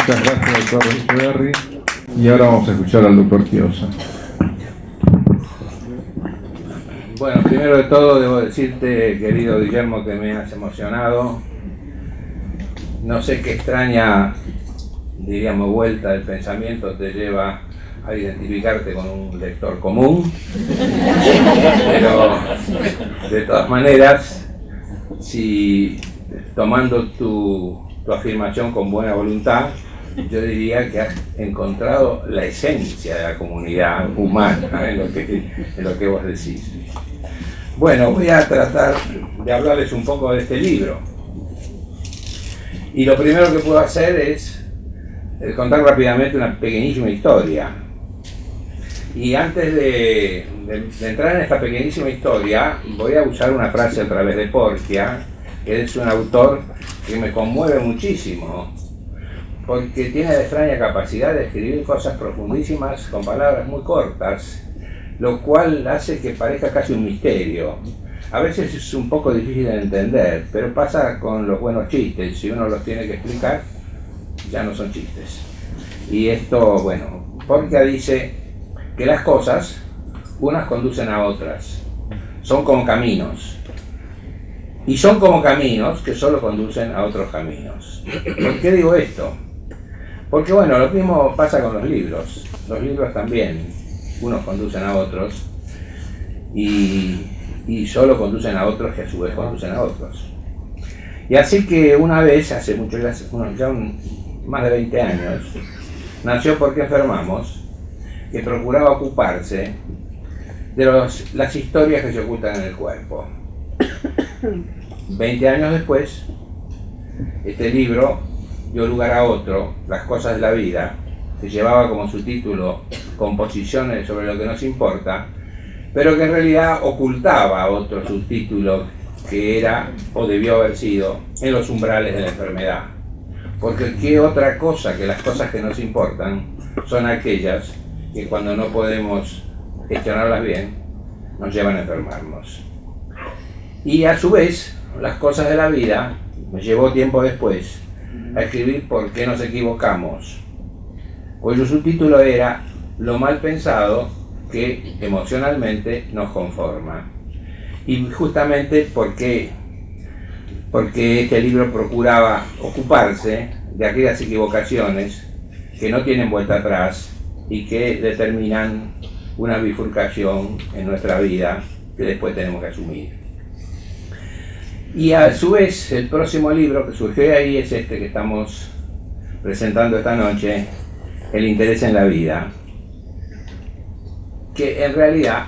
Muchas gracias, doctor Echeverry. Y ahora vamos a escuchar al doctor Chiosa. Bueno, primero de todo debo decirte, querido Guillermo, que me has emocionado. No sé qué extraña, diríamos, vuelta del pensamiento te lleva a identificarte con un lector común, pero de todas maneras, si tomando tu afirmación con buena voluntad, yo diría que has encontrado la esencia de la comunidad humana en lo que vos decís. Bueno, voy a tratar de hablarles un poco de este libro. Y lo primero que puedo hacer es contar rápidamente una pequeñísima historia. Y antes de entrar en esta pequeñísima historia, voy a usar una frase otra vez de Porcia, que es un autor que me conmueve muchísimo, porque tiene la extraña capacidad de escribir cosas profundísimas con palabras muy cortas, lo cual hace que parezca casi un misterio. A veces es un poco difícil de entender, pero pasa con los buenos chistes. Si uno los tiene que explicar, ya no son chistes. Y esto, bueno, Porcia dice que las cosas, unas conducen a otras. Son como caminos. Y son como caminos que solo conducen a otros caminos. ¿Por qué digo esto? Porque, bueno, lo mismo pasa con los libros. Los libros también, unos conducen a otros y solo conducen a otros que a su vez conducen a otros. Y así que una vez, hace mucho, más de 20 años, nació Porque enfermamos, que procuraba ocuparse de las historias que se ocultan en el cuerpo. 20 años después, este libro dio lugar a otro, Las cosas de la vida, que llevaba como subtítulo Composiciones sobre lo que nos importa, pero que en realidad ocultaba otro subtítulo que era, o debió haber sido, En los umbrales de la enfermedad. Porque qué otra cosa que las cosas que nos importan son aquellas que cuando no podemos gestionarlas bien, nos llevan a enfermarnos. Y a su vez, Las cosas de la vida me llevó tiempo después a escribir Por qué nos equivocamos, cuyo subtítulo era Lo mal pensado que emocionalmente nos conforma. Y justamente porque este libro procuraba ocuparse de aquellas equivocaciones que no tienen vuelta atrás y que determinan una bifurcación en nuestra vida que después tenemos que asumir. Y a su vez, el próximo libro que surgió de ahí es este que estamos presentando esta noche, El interés en la vida, que en realidad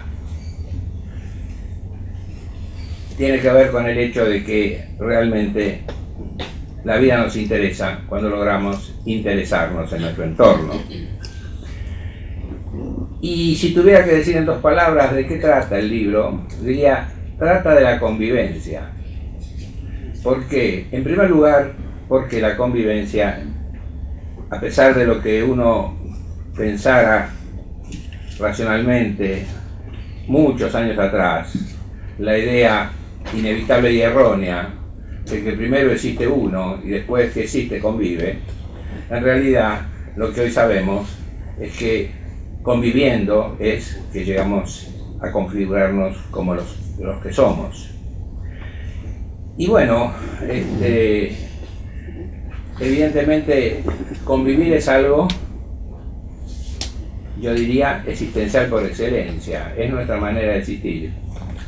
tiene que ver con el hecho de que realmente la vida nos interesa cuando logramos interesarnos en nuestro entorno. Y si tuviera que decir en 2 palabras de qué trata el libro, diría, trata de la convivencia. ¿Por qué? En primer lugar, porque la convivencia, a pesar de lo que uno pensara racionalmente muchos años atrás, la idea inevitable y errónea de que primero existe uno y después que existe convive, en realidad lo que hoy sabemos es que conviviendo es que llegamos a configurarnos como los que somos. Y bueno, evidentemente convivir es algo, yo diría, existencial por excelencia, es nuestra manera de existir,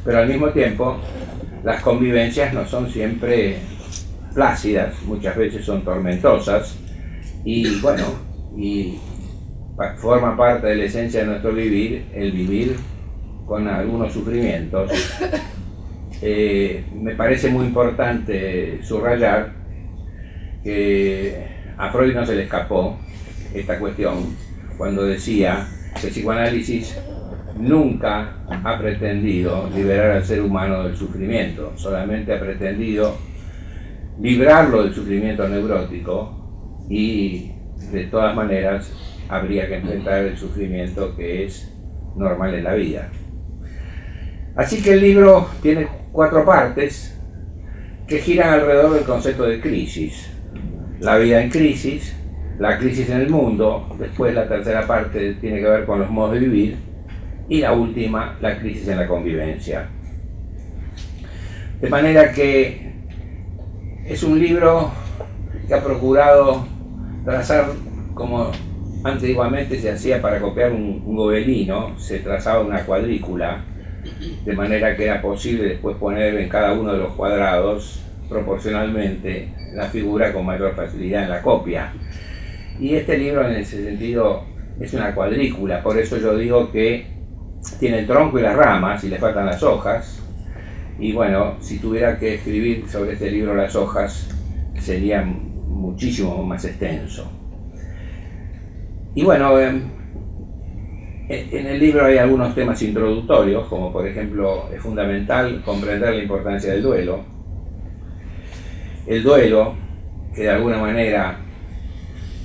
pero al mismo tiempo las convivencias no son siempre plácidas, muchas veces son tormentosas y bueno, y forma parte de la esencia de nuestro vivir, el vivir con algunos sufrimientos. Me parece muy importante subrayar que a Freud no se le escapó esta cuestión cuando decía que el psicoanálisis nunca ha pretendido liberar al ser humano del sufrimiento, solamente ha pretendido librarlo del sufrimiento neurótico y de todas maneras habría que enfrentar el sufrimiento que es normal en la vida. Así que el libro tiene 4 partes que giran alrededor del concepto de crisis. La vida en crisis, la crisis en el mundo, después la tercera parte tiene que ver con los modos de vivir, y la última, la crisis en la convivencia. De manera que es un libro que ha procurado trazar, como antiguamente se hacía para copiar un gobelino, se trazaba una cuadrícula, de manera que era posible después poner en cada uno de los cuadrados proporcionalmente la figura con mayor facilidad en la copia. Y este libro en ese sentido es una cuadrícula, por eso yo digo que tiene el tronco y las ramas y le faltan las hojas. Y bueno, si tuviera que escribir sobre este libro las hojas, sería muchísimo más extenso. Y bueno, en el libro hay algunos temas introductorios, como por ejemplo, es fundamental comprender la importancia del duelo. El duelo, que de alguna manera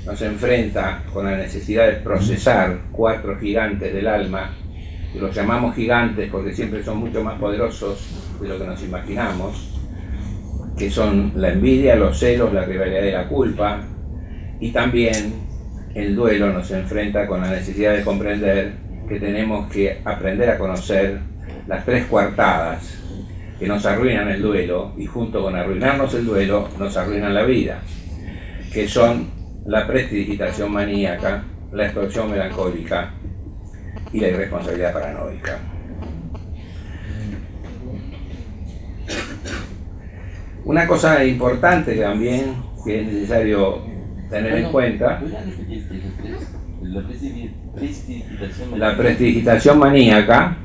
nos enfrenta con la necesidad de procesar 4 gigantes del alma, que los llamamos gigantes porque siempre son mucho más poderosos de lo que nos imaginamos, que son la envidia, los celos, la rivalidad y la culpa. Y también el duelo nos enfrenta con la necesidad de comprender que tenemos que aprender a conocer las 3 coartadas que nos arruinan el duelo, y junto con arruinarnos el duelo nos arruinan la vida, que son la prestidigitación maníaca, la explosión melancólica y la irresponsabilidad paranoica. Una cosa importante también que es necesario tener en cuenta: la prestidigitación maníaca,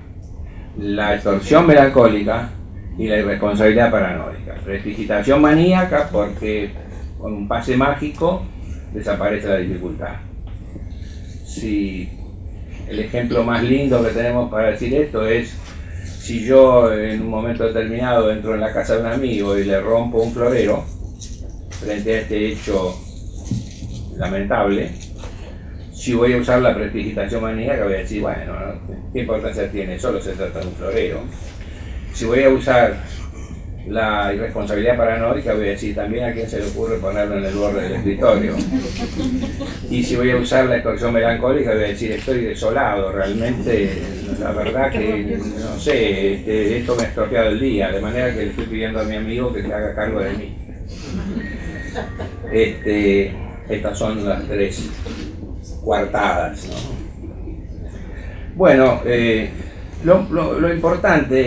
la extorsión melancólica y la irresponsabilidad paranoica. Prestidigitación maníaca porque con un pase mágico desaparece la dificultad. Si el ejemplo más lindo que tenemos para decir esto es: si yo en un momento determinado entro en la casa de un amigo y le rompo un florero, frente a este hecho lamentable, si voy a usar la prestidigitación maníaca, voy a decir, bueno, ¿no? ¿Qué importancia tiene? Solo se trata de un florero. Si voy a usar la irresponsabilidad paranoica, voy a decir, también a quién se le ocurre ponerlo en el borde del escritorio. Y si voy a usar la extorsión melancólica, voy a decir, estoy desolado, realmente, la verdad que, no sé, esto me ha estropeado el día, de manera que le estoy pidiendo a mi amigo que se haga cargo de mí. Estas son las 3 coartadas, ¿no? Bueno, lo importante